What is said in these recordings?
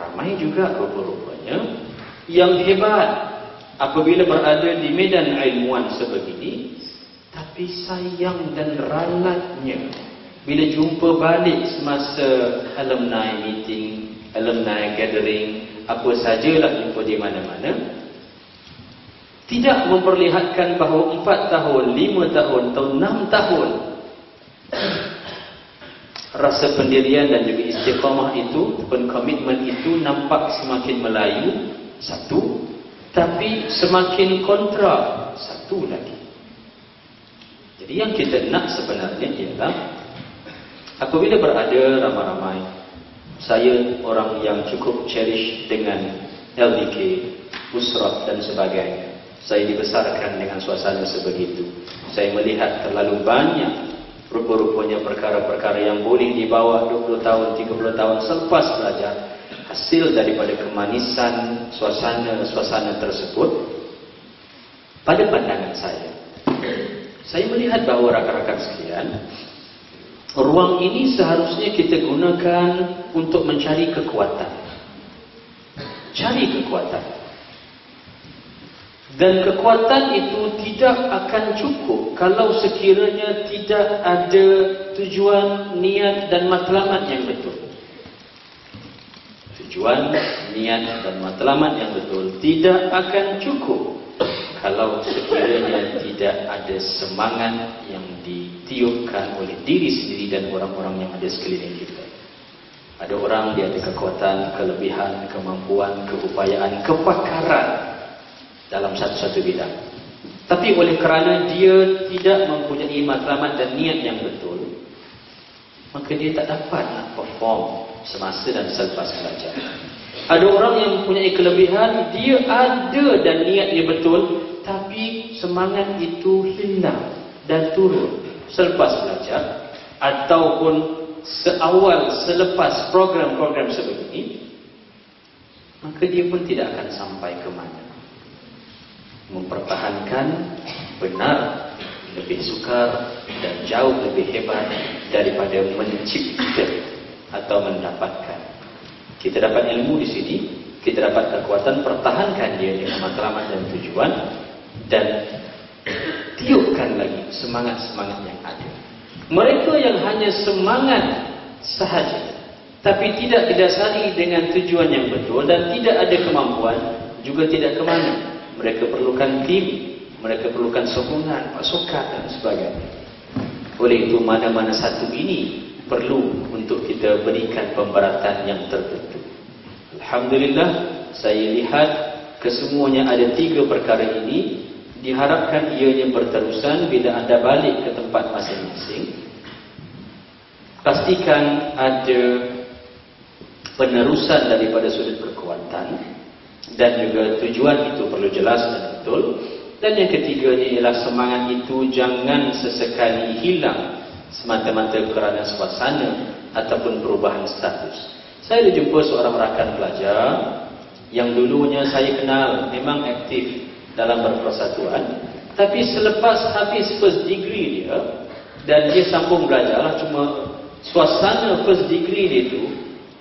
ramai juga rupa-rupanya yang hebat apabila berada di medan ilmuwan sebegini, tapi sayang dan ralatnya bila jumpa balik semasa alumni meeting, alumni gathering, apa sajalah jumpa di mana-mana, tidak memperlihatkan bahawa 4 tahun, 5 tahun atau 6 tahun rasa pendirian dan juga istiqamah itu, komitmen itu nampak semakin melayu, satu, tapi semakin kontra, satu lagi. Jadi yang kita nak sebenarnya ialah apabila berada ramai-ramai, saya orang yang cukup cherish dengan LDK, usrah dan sebagainya. Saya dibesarkan dengan suasana sebegitu. Saya melihat terlalu banyak rupa-rupanya perkara-perkara yang boleh dibawa 20 tahun, 30 tahun selepas belajar, hasil daripada kemanisan suasana tersebut. Pada pandangan saya melihat bahawa rakan-rakan sekalian, ruang ini seharusnya kita gunakan untuk mencari kekuatan. Cari kekuatan. Dan kekuatan itu tidak akan cukup kalau sekiranya tidak ada tujuan, niat dan matlamat yang betul. Tujuan, niat dan matlamat yang betul tidak akan cukup kalau sekiranya tidak ada semangat yang ditiupkan oleh diri sendiri dan orang-orang yang ada sekeliling kita. Ada orang dia ada kekuatan, kelebihan, kemampuan, keupayaan, kepakaran dalam satu-satu bidang. Tapi oleh kerana dia tidak mempunyai matlamat dan niat yang betul, maka dia tak dapat nak perform semasa dan selepas belajar. Ada orang yang mempunyai kelebihan, dia ada dan niatnya betul, tapi semangat itu hilang dan turun selepas belajar ataupun selepas program-program sebegini, maka dia pun tidak akan sampai ke mana. Mempertahankan benar lebih sukar dan jauh lebih hebat daripada mencipta atau mendapatkan. Kita dapat ilmu di sini, kita dapat kekuatan, pertahankan dia dengan matlamat dan tujuan, dan tiupkan lagi semangat-semangat yang ada. Mereka yang hanya semangat sahaja tapi tidak didasari dengan tujuan yang betul dan tidak ada kemampuan, juga tidak ke mana. Mereka perlukan tim, mereka perlukan sokongan, pasukan dan sebagainya. Oleh itu mana-mana satu ini perlu untuk kita berikan pemberatan yang tertentu. Alhamdulillah, saya lihat kesemuanya ada 3 perkara ini. Diharapkan ianya berterusan bila anda balik ke tempat masing-masing. Pastikan ada penerusan daripada sudut kekuatan dan juga tujuan itu perlu jelas dan betul. Dan yang ketiganya ialah semangat itu jangan sesekali hilang semata-mata kerana suasana ataupun perubahan status. Saya ada jumpa seorang rakan pelajar yang dulunya saya kenal memang aktif dalam berpersatuan, tapi selepas habis first degree dia dan dia sambung belajar, cuma suasana first degree dia itu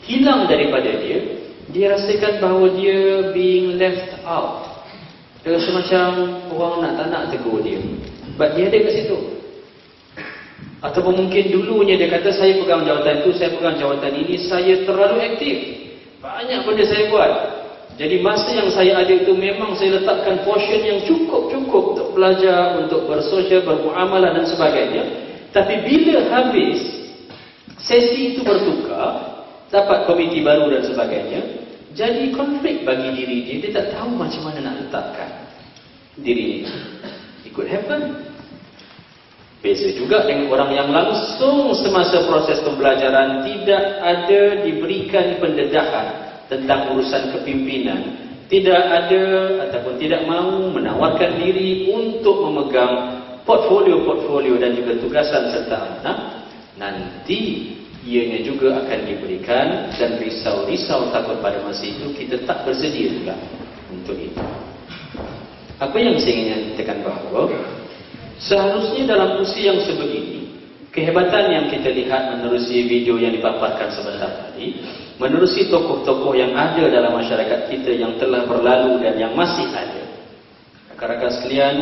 hilang daripada dia. Dia rasakan bahawa dia being left out. Dia rasa macam orang tak nak tegur dia, sebab dia ada kat situ. Ataupun mungkin dulunya dia kata, saya pegang jawatan itu, saya pegang jawatan ini, saya terlalu aktif, banyak benda saya buat. Jadi masa yang saya ada itu memang saya letakkan portion yang cukup untuk belajar, untuk bersosial, bermuamalah dan sebagainya. Tapi bila habis sesi itu bertukar, dapat komiti baru dan sebagainya, jadi konflik bagi diri dia. Dia tak tahu macam mana nak letakkan diri dia. It could happen. Beza juga dengan orang yang langsung semasa proses pembelajaran tidak ada diberikan pendedahan tentang urusan kepimpinan, tidak ada ataupun tidak mahu menawarkan diri untuk memegang portfolio dan juga tugasan serta amanah. Nanti ianya juga akan diberikan dan risau-risau takut pada masa itu kita tak bersedia juga untuk itu. Apa yang saya ingin nyatakan bahawa seharusnya dalam usia yang sebegini, kehebatan yang kita lihat menerusi video yang dipaparkan sebentar tadi, menerusi tokoh-tokoh yang ada dalam masyarakat kita yang telah berlalu dan yang masih ada. Rakan-rakan sekalian,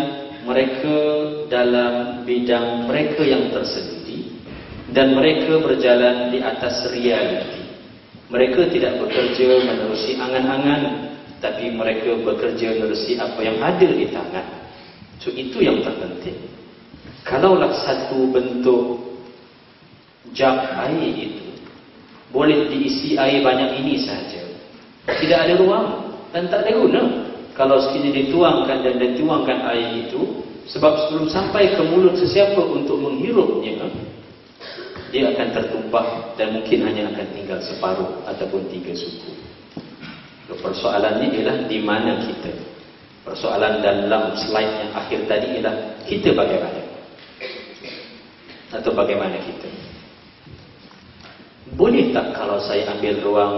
mereka dalam bidang mereka yang tersendiri dan mereka berjalan di atas realiti. Mereka tidak bekerja menerusi angan-angan, tapi mereka bekerja menerusi apa yang ada di tangan. So itu yang terpenting. Kalaulah satu bentuk jug air itu boleh diisi air banyak ini saja, tidak ada ruang dan tak ada guna kalau sekiranya dituangkan dan dituangkan air itu, sebab sebelum sampai ke mulut sesiapa untuk menghirupnya, dia akan tertumpah dan mungkin hanya akan tinggal separuh ataupun 3 suku. Persoalannya ialah di mana kita. Persoalan dalam slide yang akhir tadi ialah kita bagaimana, atau bagaimana kita. Boleh tak kalau saya ambil ruang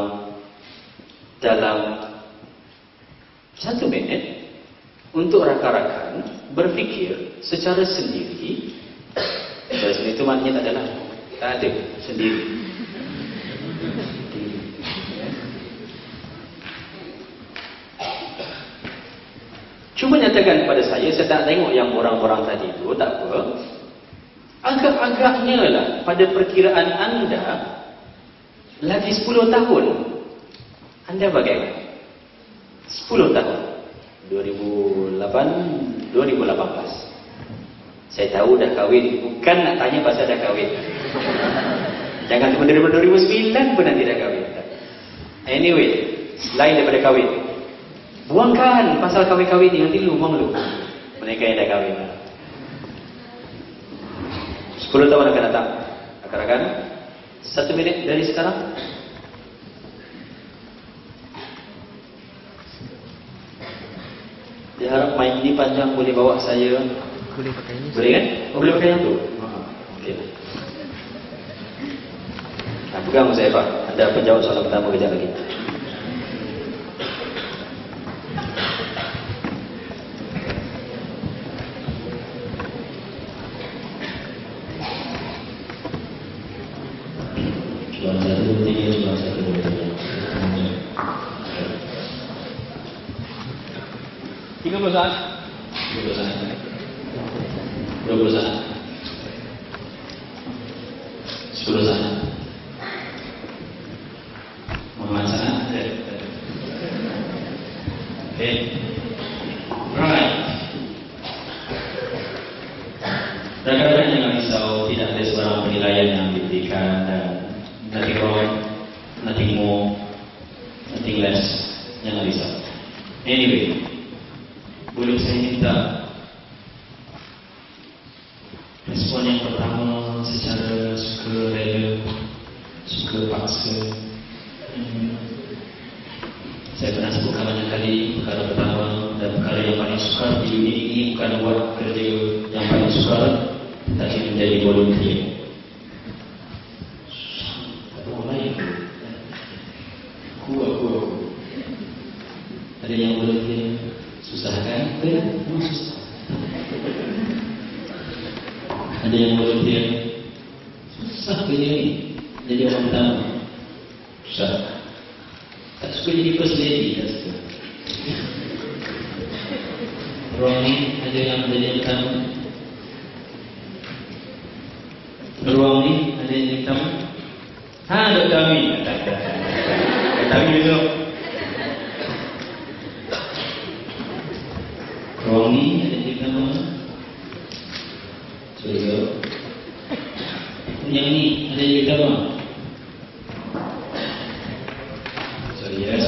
dalam 1 minit untuk rakan-rakan berfikir secara sendiri? Dari sini itu maknanya tak adalah, tak ada, sendiri. Cuma nyatakan kepada saya tak tengok yang orang-orang tadi itu, tak apa. Agak-agaknya lah pada perkiraan anda lagi 10 tahun. Anda bagaimana? 10 tahun. 2018. Saya tahu dah kahwin. Bukan nak tanya pasal dah kahwin. Jangan cuma dari 2009 pun nanti dah kahwin. Anyway, selain daripada kahwin, buangkan pasal kahwin-kahwin ni. Nanti lu buang lu mereka yang dah kahwin. 10 tahun akan datang, rakan-rakan, 1 minit dari sekarang. Diharap mic ini panjang, boleh bawa saya. Boleh pakai ini. Boleh kan? Oh, boleh pakai yang tu. Okey. Nah, pegang saya Pak. Anda penjawab soalan pertama kejap lagi. Cuma 1, 2, 3, cuma 1, 2, 3. 30 saat. 20 saat. 20 saat. 10 saat. Muhammad saat. Okay. Right. Rakan-rakan jangan risau, tidak ada sebarang penilaian yang diberikan dan nothing wrong, nothing more, nothing less. Jangan risau. Anyway, boleh saya minta respon yang pertama secara suka rela, suka paksa. Saya pernah sebutkan banyak kali perkara pertama dan perkara yang paling sukar di unit ini bukan buat kerja yang paling sukar, tapi menjadi volunteer. Tak tahu lain aku. Ada yang volunteer susah kan? Betul? Memang susah. Ada yang volunteer susah kerja ni, jadi orang pertama susah. Tak suka jadi first lady, tak suka. Ruang ni ada yang jadi yang pertama. Ruang ni ada yang pertama. Dr. Amin. Dr. Amin tu. Ruang ni ada yang pertama. Suryo. Yang ni ada yang pertama. So yes.